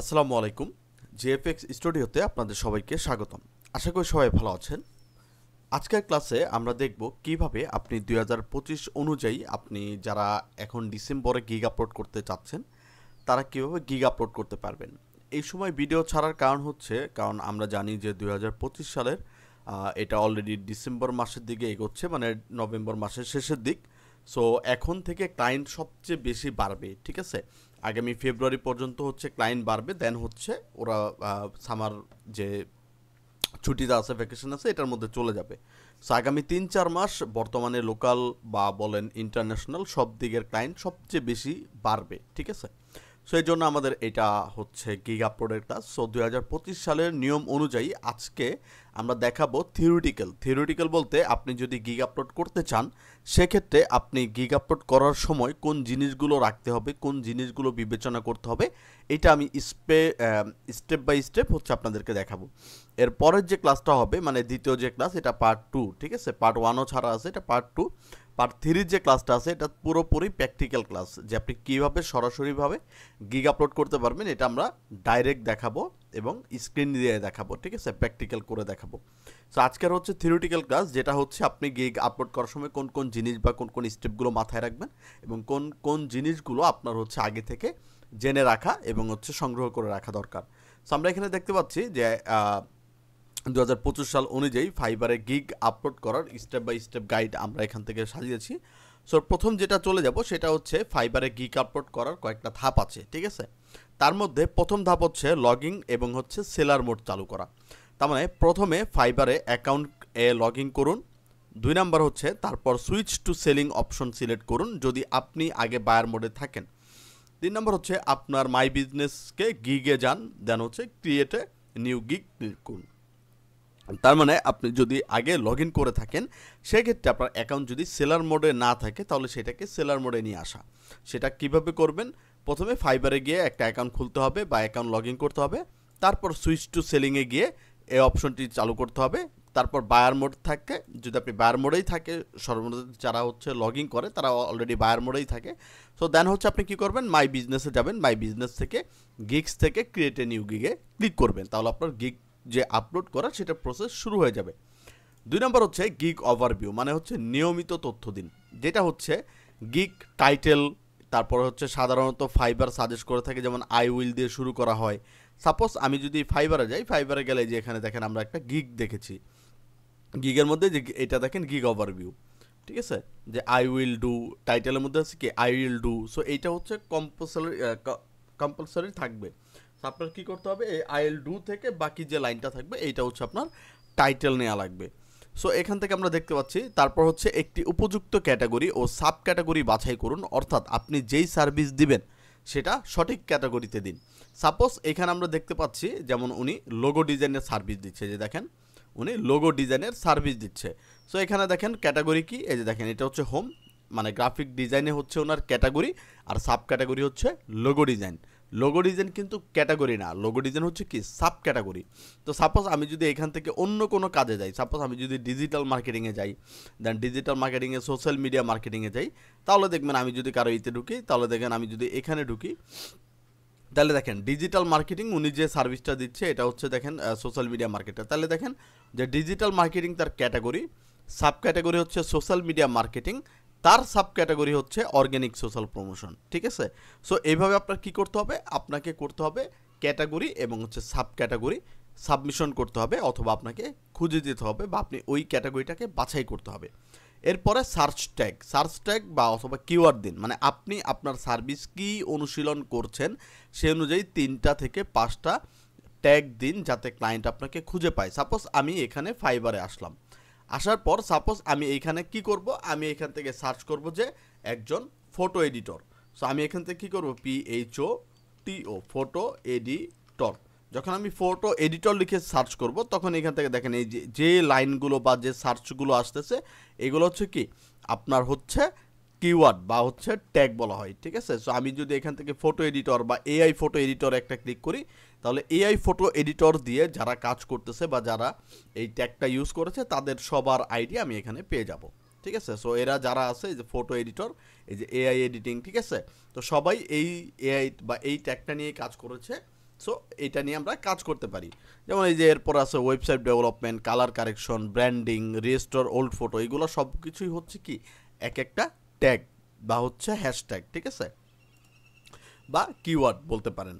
আসসালামু আলাইকুম। জিএফএক্স স্টুডিওতে আপনাদের সবাইকে স্বাগতম। আশা করি সবাই ভালো আছেন। আজকের ক্লাসে আমরা দেখব কিভাবে আপনি 2025 অনুযায়ী আপনি যারা এখন ডিসেম্বরে গিগ আপলোড করতে চাচ্ছেন তারা কিভাবে গিগ আপলোড করতে পারবেন। এই সময় ভিডিও ছাড়ার কারণ হচ্ছে কারণ আমরা জানি যে 2025 সালের এটা অলরেডি ডিসেম্বর মাসের দিকে এগোচ্ছে, মানে নভেম্বর মাসের শেষের দিক। সো এখন থেকে ক্লায়েন্ট সবচেয়ে বেশি বাড়বে, ঠিক আছে। আগামী ফেব্রুয়ারি পর্যন্ত হচ্ছে ক্লায়েন্ট বাড়বে, দেন হচ্ছে ওরা সামার যে ছুটিতে আছে, ভ্যাকেশন আছে, এটার মধ্যে চলে যাবে। সো আগামী 3-4 মাস বর্তমানে লোকাল বা বলেন ইন্টারন্যাশনাল সব দিকের ক্লায়েন্ট সবচেয়ে বেশি বাড়বে, ঠিক আছে। সো এই জন্য আমাদের এটা হচ্ছে গিগ আপলোডের ক্লাস। সো 2025 সালের নিয়ম অনুযায়ী আজকে আমরা দেখাবো থিওরিটিক্যাল বলতে আপনি যদি গিগ আপলোড করতে চান সেক্ষেত্রে আপনি গিগ আপলোড করার সময় কোন জিনিসগুলো রাখতে হবে, কোন জিনিসগুলো বিবেচনা করতে হবে, এটা আমি স্টেপ বাই স্টেপ হচ্ছে আপনাদেরকে দেখাবো। এর পরের যে ক্লাসটা হবে মানে দ্বিতীয় যে ক্লাস, এটা পার্ট 2, ঠিক আছে। পার্ট 1ও ছাড়া আছে, এটা পার্ট 2। পার্ট 3 যে ক্লাসটা আছে এটা পুরোপুরি প্র্যাকটিক্যাল ক্লাস, যে আপনি কীভাবে সরাসরিভাবে গিগ আপলোড করতে পারবেন এটা আমরা ডাইরেক্ট দেখাবো এবং স্ক্রিন দিয়ে দেখাবো, ঠিক আছে, প্র্যাকটিক্যাল করে দেখাবো। সো আজকের হচ্ছে থিওরিটিক্যাল ক্লাস, যেটা হচ্ছে আপনি গিগ আপলোড করার সময় কোন কোন জিনিস বা কোন কোন স্টেপগুলো মাথায় রাখবেন এবং কোন কোন জিনিসগুলো আপনার হচ্ছে আগে থেকে জেনে রাখা এবং হচ্ছে সংগ্রহ করে রাখা দরকার। সো আমরা এখানে দেখতে পাচ্ছি যে 2025 সাল অনুযায়ী ফাইবারে গিগ আপলোড করার স্টেপ বাই স্টেপ গাইড আমরা এখান থেকে সাজিয়েছি। সো প্রথম যেটা চলে যাব সেটা হচ্ছে ফাইবারে গিগ আপলোড করার কয়েকটা ধাপ আছে, ঠিক আছে। তার মধ্যে প্রথম ধাপ হচ্ছে লগইন এবং হচ্ছে সেলার মোড চালু করা। তার মানে প্রথমে ফাইবারে অ্যাকাউন্ট লগইন করুন। 2 নাম্বার হচ্ছে তারপর switch to selling option select করুন যদি আপনি আগে বায়ার মোডে থাকেন। 3 নাম্বার হচ্ছে আপনার মাই বিজনেসকে গিগে যান, দেন হচ্ছে ক্রিয়েটে নিউ গিগ ক্লিক করুন। তার মানে আপনি যদি আগে লগ ইন করে থাকেন সেক্ষেত্রে আপনার অ্যাকাউন্ট যদি সেলার মোডে না থাকে তাহলে সেটাকে সেলার মোডে নিয়ে আসা। সেটা কিভাবে করবেন? প্রথমে ফাইবারে গিয়ে একটা অ্যাকাউন্ট খুলতে হবে বা অ্যাকাউন্ট লগ ইন করতে হবে, তারপর সুইচ টু সেলিংয়ে গিয়ে এই অপশনটি চালু করতে হবে। তারপর বায়ার মোড থাকে, যদি আপনি বায়ার মোডেই থাকে, সর্বমোট যারা হচ্ছে লগ ইন করে তারা অলরেডি বায়ার মোডেই থাকে। সো দেন হচ্ছে আপনি কী করবেন, মাই বিজনেসে যাবেন, মাই বিজনেস থেকে গিগস থেকে ক্রিয়েট এ নিউ গিগে ক্লিক করবেন, তাহলে আপনার গিগ যে আপলোড করা সেটা প্রসেস শুরু হয়ে যাবে। 2 নম্বর হচ্ছে গিগ ওভারভিউ, মানে হচ্ছে নিয়মিত তথ্য দিন, যেটা হচ্ছে গিগ টাইটেল। তারপর হচ্ছে সাধারণত ফাইবার সাজেস্ট করে থাকে যেমন আই উইল দিয়ে শুরু করা হয়। সাপোজ আমি যদি ফাইবারে যাই, ফাইবারে গেলে যে এখানে দেখেন আমরা একটা গিগ দেখেছি, গিগের মধ্যে যে এটা দেখেন গিগ ওভারভিউ, ঠিক আছে, যে আই উইল ডু, টাইটেলের মধ্যে আছে কি আই উইল ডু। সো এইটা হচ্ছে কম্পালসারি থাকবে। আপনার কী করতে হবে, এই আই উইল ডু থেকে বাকি যে লাইনটা থাকবে এইটা হচ্ছে আপনার টাইটেল নেওয়া লাগবে। সো এখান থেকে আমরা দেখতে পাচ্ছি তারপর হচ্ছে একটি উপযুক্ত ক্যাটাগরি ও সাব ক্যাটাগরি বাছাই করুন, অর্থাৎ আপনি যেই সার্ভিস দিবেন সেটা সঠিক ক্যাটাগরিতে দিন। সাপোজ এখানে আমরা দেখতে পাচ্ছি যেমন উনি লোগো ডিজাইনের সার্ভিস দিচ্ছে, যে দেখেন উনি লোগো ডিজাইনের সার্ভিস দিচ্ছে। সো এখানে দেখেন ক্যাটাগরি কি, এই যে দেখেন এটা হচ্ছে হোম, মানে গ্রাফিক ডিজাইনে হচ্ছে ওনার ক্যাটাগরি, আর সাব ক্যাটাগরি হচ্ছে লোগো ডিজাইন। লোগো ডিজাইন কিন্তু ক্যাটাগরি না, লোগো ডিজাইন হচ্ছে কি সাব ক্যাটাগরি। তো সাপোজ আমি যদি এখান থেকে অন্য কোনো কাজে যাই, সাপোজ আমি যদি ডিজিটাল মার্কেটিংয়ে যাই, দেন ডিজিটাল মার্কেটিংয়ে সোশ্যাল মিডিয়া মার্কেটিংয়ে যাই, তাহলে দেখবেন আমি যদি কারো ইতে ঢুকি, তাহলে দেখেন আমি যদি এখানে ঢুকি, তাহলে দেখেন ডিজিটাল মার্কেটিং উনি যে সার্ভিসটা দিচ্ছে এটা হচ্ছে দেখেন সোশ্যাল মিডিয়া মার্কেটার। তাহলে দেখেন যে ডিজিটাল মার্কেটিং তার ক্যাটাগরি, সাব ক্যাটাগরি হচ্ছে সোশ্যাল মিডিয়া মার্কেটিং, তার সাব ক্যাটাগরি হচ্ছে অর্গ্যানিক সোশ্যাল প্রমোশন, ঠিক আছে। সো এইভাবে আপনার কী করতে হবে, আপনাকে করতে হবে ক্যাটাগরি এবং হচ্ছে সাব ক্যাটাগরি সাবমিশন করতে হবে, অথবা আপনাকে খুঁজে দিতে হবে বা আপনি ওই ক্যাটাগরিটাকে বাছাই করতে হবে। এরপরে সার্চ ট্যাগ বা অথবা কিওয়ার্ড দিন, মানে আপনি আপনার সার্ভিস কী অনুশীলন করছেন সে অনুযায়ী 3টা থেকে 5টা ট্যাগ দিন যাতে ক্লায়েন্ট আপনাকে খুঁজে পায়। সাপোজ আমি এখানে ফাইবারে আসলাম, আসার পর সাপোজ আমি এইখানে কি করব, আমি এখান থেকে সার্চ করব যে একজন ফটো এডিটর। সো আমি এখান থেকে কী করবো, PHOTO ফটো এডিটর। যখন আমি ফটো এডিটর লিখে সার্চ করব তখন এখান থেকে দেখেন এই যে লাইনগুলো বা যে সার্চগুলো আসতেছে এগুলো হচ্ছে কি আপনার হচ্ছে কিওয়ার্ড বা হচ্ছে ট্যাগ বলা হয়, ঠিক আছে। সো আমি যদি এখান থেকে ফটো এডিটর বা এআই ফটো এডিটর একটা ক্লিক করি, তাহলে এআই ফটো এডিটর দিয়ে যারা কাজ করতেছে বা যারা এই ট্যাগটা ইউজ করেছে তাদের সবার আইডি আমি এখানে পেয়ে যাব, ঠিক আছে। সো এরা যারা আছে এই যে ফটো এডিটর, এই যে এআই এডিটিং, ঠিক আছে, তো সবাই এই এআই বা এই ট্যাগটা নিয়ে কাজ করেছে সো এটা নিয়ে আমরা কাজ করতে পারি। যেমন এই যে এরপর আছে website development, colour correction, branding, restore old photo, এগুলো সব কিছুই হচ্ছে কি এক একটা ট্যাগ বা হচ্ছে হ্যাশট্যাগ, ঠিক আছে, বা কিওয়ার্ড বলতে পারেন।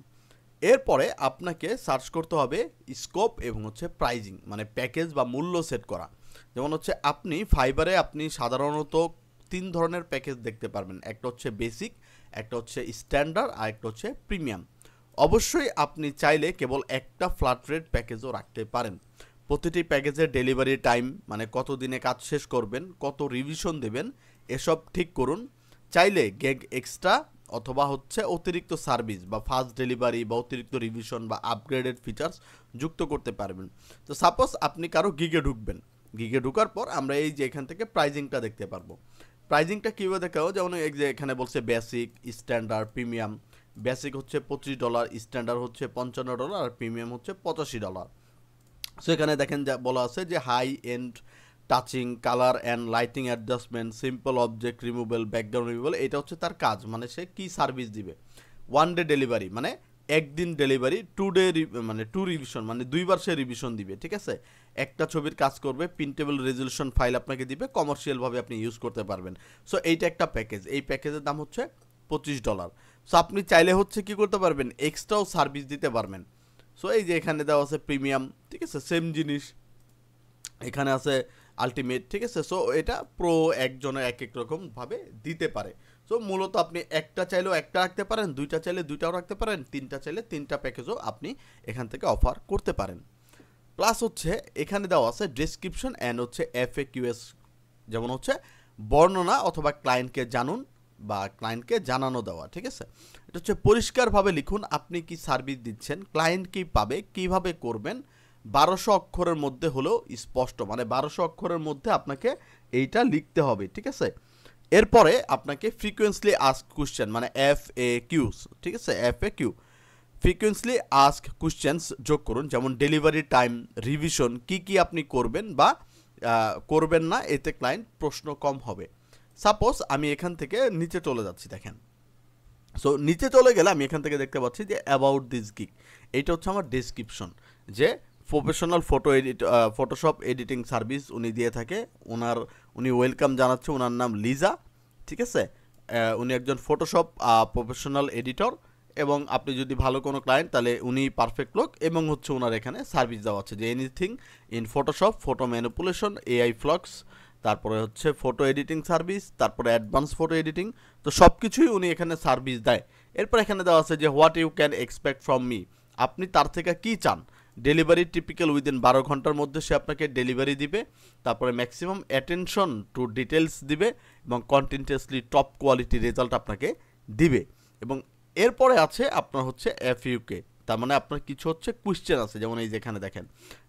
এরপরে আপনাকে সার্চ করতে হবে স্কোপ এবং হচ্ছে প্রাইজিং, মানে প্যাকেজ বা মূল্য সেট করা। যেমন হচ্ছে আপনি ফাইবারে আপনি সাধারণত 3 ধরনের প্যাকেজ দেখতে পারবেন, একটা হচ্ছে বেসিক, একটা হচ্ছে স্ট্যান্ডার্ড, আর একটা হচ্ছে প্রিমিয়াম। অবশ্যই আপনি চাইলে কেবল একটা ফ্ল্যাট রেট প্যাকেজও রাখতে পারেন। প্রতিটি প্যাকেজের ডেলিভারি টাইম, মানে কত দিনে কাজ শেষ করবেন, কত রিভিশন দেবেন, এসব ঠিক করুন। চাইলে গেগ এক্সট্রা অথবা হচ্ছে অতিরিক্ত সার্ভিস বা ফাস্ট ডেলিভারি বা অতিরিক্ত রিভিশন বা আপগ্রেডেড ফিচার্স যুক্ত করতে পারবেন। তো সাপোজ আপনি কারো গিগে ঢুকবেন, গিগে ঢুকার পর আমরা এই যে এখান থেকে প্রাইজিংটা দেখতে পারবো। প্রাইজিংটা কীভাবে দেখাবো, যেমন এই যে এখানে বলছে বেসিক, স্ট্যান্ডার্ড, প্রিমিয়াম। বেসিক হচ্ছে $25, স্ট্যান্ডার্ড হচ্ছে $55, আর প্রিমিয়াম হচ্ছে $85। সো এখানে দেখেন যা বলা আছে যে high end touching, colour and lighting adjustment, simple object removal, background removal, এটা হচ্ছে তার কাজ, মানে সে কী সার্ভিস দিবে। 1 ডে ডেলিভারি মানে একদিন ডেলিভারি, 2 ডে মানে 2 রিভিশন মানে 2বার সে রিভিশন দিবে, ঠিক আছে। একটা ছবির কাজ করবে, প্রিন্টেবল রেজলিউশন ফাইল আপনাকে দিবে, কমার্শিয়ালভাবে আপনি ইউজ করতে পারবেন। সো এইটা একটা প্যাকেজ, এই প্যাকেজের দাম হচ্ছে $25। সো আপনি চাইলে হচ্ছে কি করতে পারবেন, এক্সট্রাও সার্ভিস দিতে পারবেন। সো এই যে এখানে দেওয়া আছে প্রিমিয়াম, ঠিক আছে, সেম জিনিস এখানে আছে আলটিমেট, ঠিক আছে। সো এটা প্রো একজনের এক এক রকমভাবে দিতে পারে। সো মূলত আপনি একটা চাইলেও একটা রাখতে পারেন, দুইটা চাইলে দুইটাও রাখতে পারেন, তিনটা চাইলে তিনটা প্যাকেজও আপনি এখান থেকে অফার করতে পারেন। প্লাস হচ্ছে এখানে দেওয়া আছে ডেসক্রিপশন অ্যান্ড হচ্ছে FAQs, যেমন হচ্ছে বর্ণনা অথবা ক্লায়েন্টকে জানুন বা ক্লায়েন্টকে জানানো দেওয়া, ঠিক আছে। এটা হচ্ছে পরিষ্কারভাবে লিখুন আপনি কি সার্ভিস দিচ্ছেন, ক্লায়েন্ট কি পাবে, কিভাবে করবেন। 1200 অক্ষরের মধ্যে হলেও স্পষ্ট, মানে 1200 অক্ষরের মধ্যে আপনাকে এইটা লিখতে হবে, ঠিক আছে। এরপরে আপনাকে ফ্রিকোয়েন্সলি আস্ক কোশ্চেন, মানে FAQs, ঠিক আছে, FAQ, ফ্রিকোয়েন্সলি আস্ক কোশ্চেন্স যোগ করুন। যেমন ডেলিভারি টাইম, রিভিশন, কি কি আপনি করবেন বা করবেন না, এতে ক্লায়েন্ট প্রশ্ন কম হবে। সাপোজ আমি এখান থেকে নিচে চলে যাচ্ছি, দেখেন। সো নিচে চলে গেলে আমি এখান থেকে দেখতে পাচ্ছি যে অ্যাবাউট দিস গিগ, এইটা হচ্ছে আমার ডেসক্রিপশন, যে প্রফেশনাল ফটোশপ এডিটিং সার্ভিস উনি দিয়ে থাকে। উনি ওয়েলকাম জানাচ্ছে, ওনার নাম লিজা, ঠিক আছে। উনি একজন ফটোশপ প্রফেশনাল এডিটর, এবং আপনি যদি ভালো কোনো ক্লায়েন্ট তাহলে উনি পারফেক্ট লোক, এবং হচ্ছে ওনার এখানে সার্ভিস দেওয়া আছে যে anything in Photoshop, photo manipulation, AI Flux, তারপরে হচ্ছে ফটো এডিটিং সার্ভিস, তারপরে অ্যাডভান্স ফটো এডিটিং। তো সব কিছুই উনি এখানে সার্ভিস দেয়। এরপর এখানে দেওয়া আছে যে what you can expect from me, আপনি তার থেকে কী চান। ডেলিভারি টিপিক্যাল উইদিন 12 ঘন্টার মধ্যে সে আপনাকে ডেলিভারি দিবে। তারপরে ম্যাক্সিমাম অ্যাটেনশন টু ডিটেলস দিবে, এবং কন্টিনিউয়াসলি টপ কোয়ালিটি রেজাল্ট আপনাকে দিবে। এবং এরপরে আছে আপনার হচ্ছে FAQ, তার মানে আপনার কিছু হচ্ছে কোয়েশ্চেন আছে। যেমন এই যে এখানে দেখেন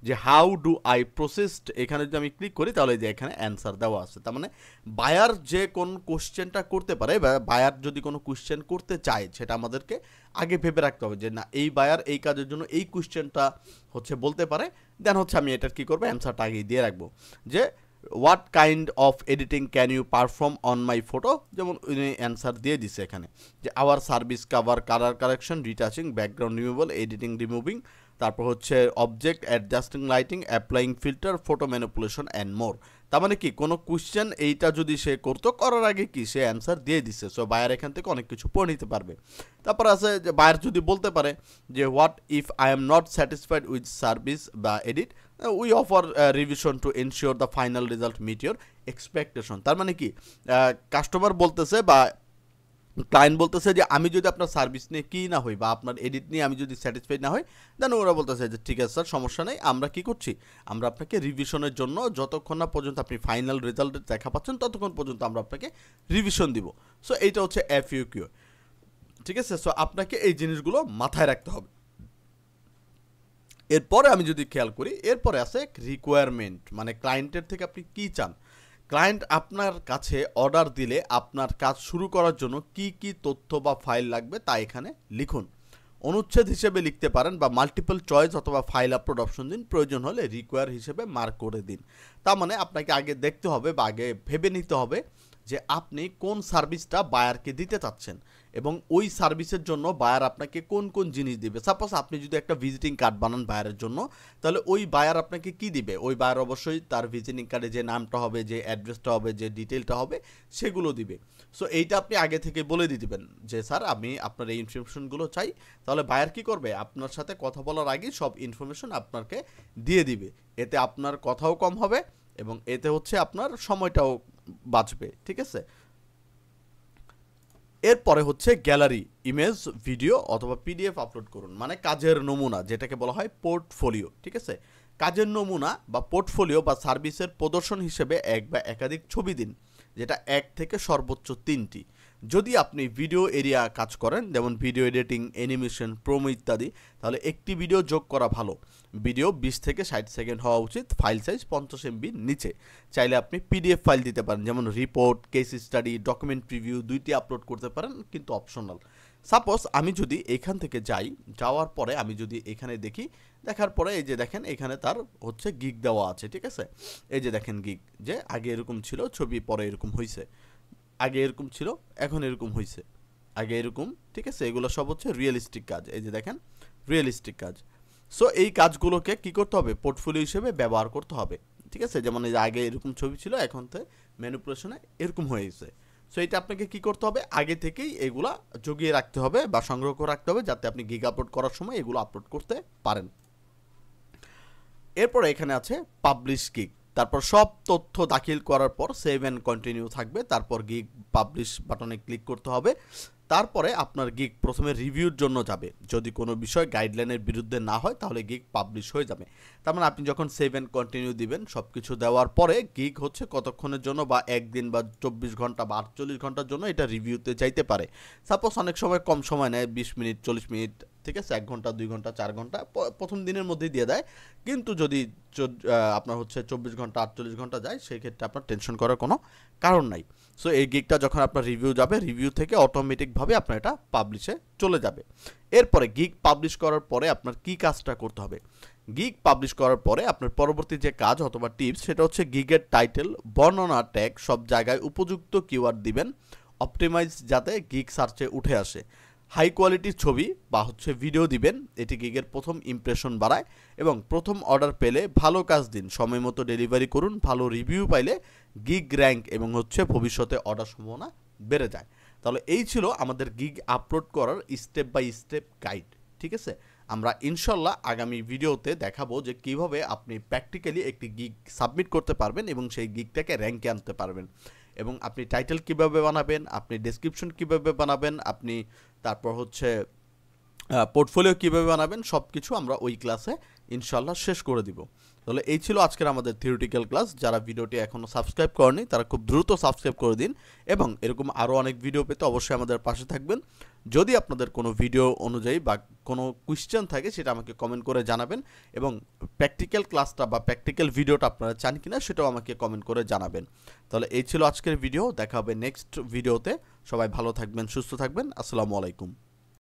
যে হাউ ডু আই প্রসেসড, এখানে যদি আমি ক্লিক করি তাহলে যে এখানে অ্যান্সার দেওয়া আছে। তার মানে বায়ার যে কোন কোশ্চেনটা করতে পারে, বা বায়ার যদি কোনো কোশ্চেন করতে চায়, সেটা আমাদেরকে আগে ভেবে রাখতে হবে যে না, এই বায়ার এই কাজের জন্য এই কোশ্চেনটা হচ্ছে বলতে পারে। দেন হচ্ছে আমি এটার কী করবো, অ্যান্সারটা আগেই দিয়ে রাখবো যে what kind of editing can you perform on my photo. যেমন উনি অ্যান্সার দিয়ে দিছে এখানে যে our service cover colour correction, retouching, background removal, editing removing, তারপর হচ্ছে object adjusting lighting, applying filter, photo manipulation and more. তার মানে কি কোনো কোশ্চেন এইটা যদি সে করতো, করার আগে কি সে অ্যান্সার দিয়ে দিচ্ছে। সো বায়ার এখান থেকে অনেক কিছু পড়ে নিতে পারবে। তারপর আছে যে বায়ার যদি বলতে পারে যে what if I am not satisfied with service বা edit, we offer revision to ensure the final result meet your expectation. তার মানে কি কাস্টমার বলতেছে বা ক্লায়েন্ট বলতেছে যে আমি যদি আপনার সার্ভিস নিয়ে কী না হই বা আপনার এডিট নিয়ে আমি যদি স্যাটিসফাইড না হই, দেন ওরা বলতেছে যে ঠিক আছে স্যার, সমস্যা নেই, আমরা কী করছি, আমরা আপনাকে রিভিশনের জন্য যতক্ষণ না পর্যন্ত আপনি ফাইনাল রেজাল্টের দেখা পাচ্ছেন ততক্ষণ পর্যন্ত আমরা আপনাকে রিভিশন দিব। সো এইটা হচ্ছে FAQ, ঠিক আছে। সো আপনাকে এই জিনিসগুলো মাথায় রাখতে হবে। এরপরে আমি যদি খেয়াল করি, এরপরে আছে রিকোয়ারমেন্ট, মানে ক্লায়েন্টের থেকে আপনি কী চান। ক্লায়েন্ট আপনার কাছে অর্ডার দিলে আপনার কাজ শুরু করার জন্য কি কি তথ্য বা ফাইল লাগবে তা এখানে লিখুন। অনুচ্ছেদ হিসেবে লিখতে পারেন বা মাল্টিপল চয়েস অথবা ফাইল আপলোড অপশন দিন, প্রয়োজন হলে রিকোয়ার হিসেবে মার্ক করে দিন। তার মানে আপনাকে আগে দেখতে হবে বা আগে ভেবে নিতে হবে যে আপনি কোন সার্ভিসটা বায়ারকে দিতে চাচ্ছেন এবং ওই সার্ভিসের জন্য বায়ার আপনাকে কোন কোন জিনিস দিবে। সাপোজ আপনি যদি একটা ভিজিটিং কার্ড বানান বায়ারের জন্য, তাহলে ওই বায়ার আপনাকে কি দিবে? ওই বায়ার অবশ্যই তার ভিজিটিং কার্ডে যে নামটা হবে, যে অ্যাড্রেসটা হবে, যে ডিটেলটা হবে সেগুলো দিবে। সো এইটা আপনি আগে থেকে বলে দিবেন যে স্যার আমি আপনার এই ইনফরমেশনগুলো চাই। তাহলে বায়ার কি করবে? আপনার সাথে কথা বলার আগেই সব ইনফরমেশন আপনাকে দিয়ে দিবে। এতে আপনার কথাও কম হবে এবং এতে হচ্ছে আপনার সময়টাও বাঁচবে। ঠিক আছে, এরপরে হচ্ছে গ্যালারি, ইমেজ, ভিডিও অথবা পিডিএফ আপলোড করুন, মানে কাজের নমুনা, যেটাকে বলা হয় পোর্টফোলিও। ঠিক আছে, কাজের নমুনা বা পোর্টফোলিও বা সার্ভিসের প্রদর্শন হিসেবে এক বা একাধিক ছবি দিন, যেটা এক থেকে সর্বোচ্চ 3টি। যদি আপনি ভিডিও এরিয়া কাজ করেন, যেমন ভিডিও এডিটিং, অ্যানিমেশন, প্রোমো ইত্যাদি, তাহলে একটি ভিডিও যোগ করা ভালো। ভিডিও 20 থেকে 60 সেকেন্ড হওয়া উচিত, ফাইল সাইজ 50 MB নিচে। চাইলে আপনি পিডিএফ ফাইল দিতে পারেন, যেমন report, case study, document preview, দুইটি আপলোড করতে পারেন, কিন্তু অপশনাল। সাপোজ আমি যদি এখান থেকে যাওয়ার পরে আমি যদি এখানে দেখি, দেখার পরে এই যে দেখেন এখানে তার হচ্ছে গিগ দেওয়া আছে। ঠিক আছে, এই যে দেখেন গিগ, যে আগে এরকম ছিল, ছবি পরে এরকম হয়েছে, আগে এরকম ছিল, এখন এরকম হয়েছে, আগে এরকম। ঠিক আছে, এগুলো সব হচ্ছে রিয়েলিস্টিক কাজ। এই যে দেখেন রিয়েলিস্টিক কাজ। সো এই কাজগুলোকে কি করতে হবে? পোর্টফোলিও হিসেবে ব্যবহার করতে হবে। ঠিক আছে, যেমন এই যে আগে এরকম ছবি ছিল, এখন তো ম্যানিপুলেশনে এরকম হয়ে গেছে। সো এটা আপনাকে কি করতে হবে? আগে থেকেই এগুলা জগিয়ে রাখতে হবে বা সংগ্রহ করে রাখতে হবে, যাতে আপনি গিগ আপলোড করার সময় এগুলো আপলোড করতে পারেন। এরপরে এখানে আছে পাবলিশ গিগ। তারপর সব তথ্য দাখিল করার পর সেভ অ্যান্ড কন্টিনিউ থাকবে, তারপর গিগ পাবলিশ বাটনে ক্লিক করতে হবে। তারপরে আপনার গিগ প্রথমে রিভিউর জন্য যাবে। যদি কোনো বিষয় গাইডলাইনের বিরুদ্ধে না হয় তাহলে গিগ পাবলিশ হয়ে যাবে। তার মানে আপনি যখন সেভ অ্যান্ড কন্টিনিউ দিবেন, সব কিছু দেওয়ার পরে গিগ হচ্ছে কতক্ষণের জন্য, বা একদিন বা 24 ঘন্টা বা 48 ঘন্টার জন্য এটা রিভিউতে যাইতে পারে। সাপোজ অনেক সময় কম সময় নেয়, 20 মিনিট, 40 মিনিট, ঠিক আছে, 1 ঘন্টা, 2 ঘন্টা, 4 ঘন্টা প্রথম দিনের মধ্যেই দিয়ে দেয়। কিন্তু যদি আপনার হচ্ছে 24 ঘন্টা, 48 ঘন্টা যায়, সেই ক্ষেত্রে আপনার টেনশন করার কোনো কারণ নাই। সো এই গিগটা যখন আপনার রিভিউ যাবে, রিভিউ থেকে অটোমেটিকভাবে আপনার এটা পাবলিশে চলে যাবে। এরপরে গিগ পাবলিশ করার পরে আপনার কি কাজটা করতে হবে? গিগ পাবলিশ করার পরে আপনার পরবর্তী যে কাজ অথবা টিপস, সেটা হচ্ছে গিগের টাইটেল, বর্ণনা, ট্যাগ সব জায়গায় উপযুক্ত কিওয়ার্ড দিবেন, অপটিমাইজ যাতে গিগ সার্চে উঠে আসে। হাই কোয়ালিটির ছবি বা হচ্ছে ভিডিও দিবেন, এটি গিগের প্রথম ইমপ্রেশন বাড়ায়। এবং প্রথম অর্ডার পেলে ভালো কাজ দিন, সময় মতো ডেলিভারি করুন, ভালো রিভিউ পাইলে গিগ র্যাঙ্ক এবং হচ্ছে ভবিষ্যতে অর্ডার সম্ভাবনা বেড়ে যায়। তাহলে এই ছিল আমাদের গিগ আপলোড করার স্টেপ বাই স্টেপ গাইড। ঠিক আছে, আমরা ইনশাল্লাহ আগামী ভিডিওতে দেখাবো যে কিভাবে আপনি প্র্যাকটিক্যালি একটি গিগ সাবমিট করতে পারবেন এবং সেই গিগটাকে র্যাঙ্কে আনতে পারবেন, এবং আপনি টাইটেল কিভাবে বানাবেন, আপনি ডেসক্রিপশন কিভাবে বানাবেন, আপনি তারপর হচ্ছে পোর্টফোলিও কীভাবে বানাবেন, সব কিছু আমরা ওই ক্লাসে ইনশাল্লাহ শেষ করে দিব। তাহলে এই ছিল আজকের আমাদের থিওরিটিক্যাল ক্লাস। যারা ভিডিওটি এখনও সাবস্ক্রাইব করেনি তারা খুব দ্রুত সাবস্ক্রাইব করে দিন, এবং এরকম আরও অনেক ভিডিও পেতে অবশ্যই আমাদের পাশে থাকবেন। যদি আপনাদের কোনো ভিডিও অনুযায়ী বা কোনো কোয়েশ্চেন থাকে সেটা আমাকে কমেন্ট করে জানাবেন, এবং প্র্যাকটিক্যাল ক্লাসটা বা প্র্যাকটিক্যাল ভিডিওটা আপনারা চান কিনা সেটাও আমাকে কমেন্ট করে জানাবেন। তাহলে এই ছিল আজকের ভিডিও, দেখা হবে নেক্সট ভিডিওতে। সবাই ভালো থাকবেন, সুস্থ থাকবেন। আসসালামু আলাইকুম।